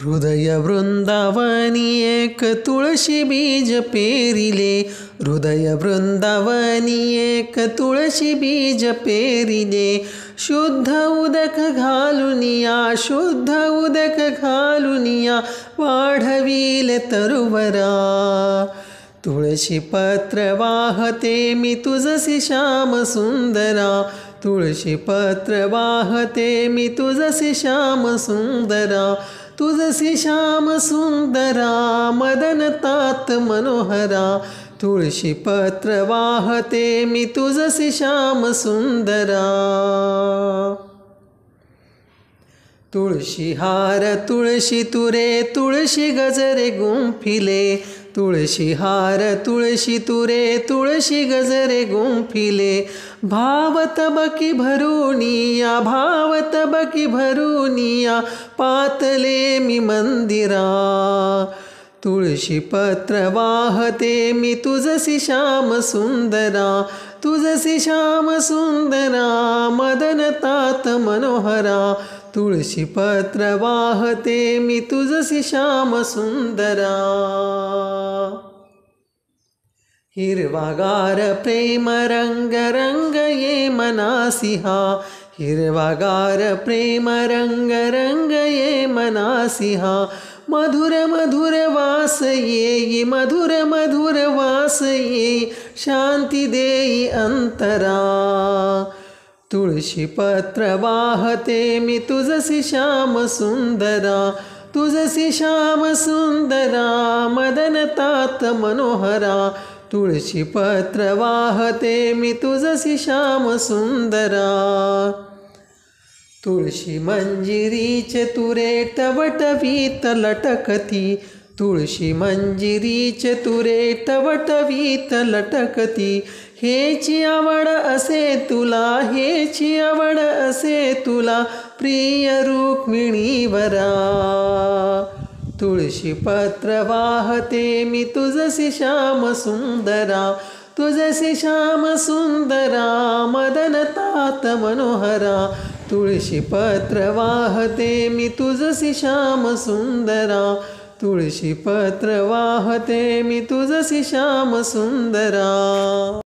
हृदय वृंदावनी एक तुळशी बीज पेरिले, हृदय वृंदावनी एक तुळशी बीज पेरिले. शुद्ध उदक घालुनिया, शुद्ध उदक घालुनिया, वाढविले तरुवरा. तुळशी पत्र वाहते मी तुझसी श्याम सुंदरा, तुळशी पत्र वाहते मी तुझसी श्याम सुंदरा. तुझसी श्याम सुंदरा मदन तात मनोहरा, तुळशी पत्र वाहते मी तुझसी श्याम सुंदरा. तुळशी हार तुळशी तुरे तुळशी गजरे गुंफिले, तुळशी हार तुळशी तुरे तुळशी गजरे गुंफिले. भावत बकी भरुनिया, भावत बकी भरुनिया, पातले मी मंदिरा. तुळशी पत्र वाहते मी तुझसी श्याम सुंदरा, तुझसी श्याम सुंदरा मदन तात मनोहरा. तुळशी पत्र वाहते मी तुझसी श्याम सुंदरा. हिरवागार प्रेम रंग रंग ये मनासिहा, हिरवागार प्रेम रंग रंग ये मनासिहा. मधुर मधुर वास येई, मधुर मधुर वास येई, शांती देई अंतरा. तुळशी पत्र वाहते मी तुझसी श्याम सुंदरा, तुझसी श्याम सुंदरा मदन तात मनोहरा. तुळशी पत्र वाहते मी तुझसी श्याम सुंदरा. तुळशी मंजिरीचे तुरे टवटवीत लटकती, तुळशी मंजिरीचे तुरे टवटवीत लटकती. हेची आवड असे तुला, हेची आवड असे तुला, प्रिय रुक्मिणीवरा. तुळशी पत्र वाहते मी तुझसी श्याम सुंदरा, तुझसी श्याम सुंदरा मदन तात मनोहरा. तुळशी पत्र वाहते मी तुझसी श्याम सुंदरा, तुळशी पत्र वाहते मी तुझसी श्याम सुंदरा.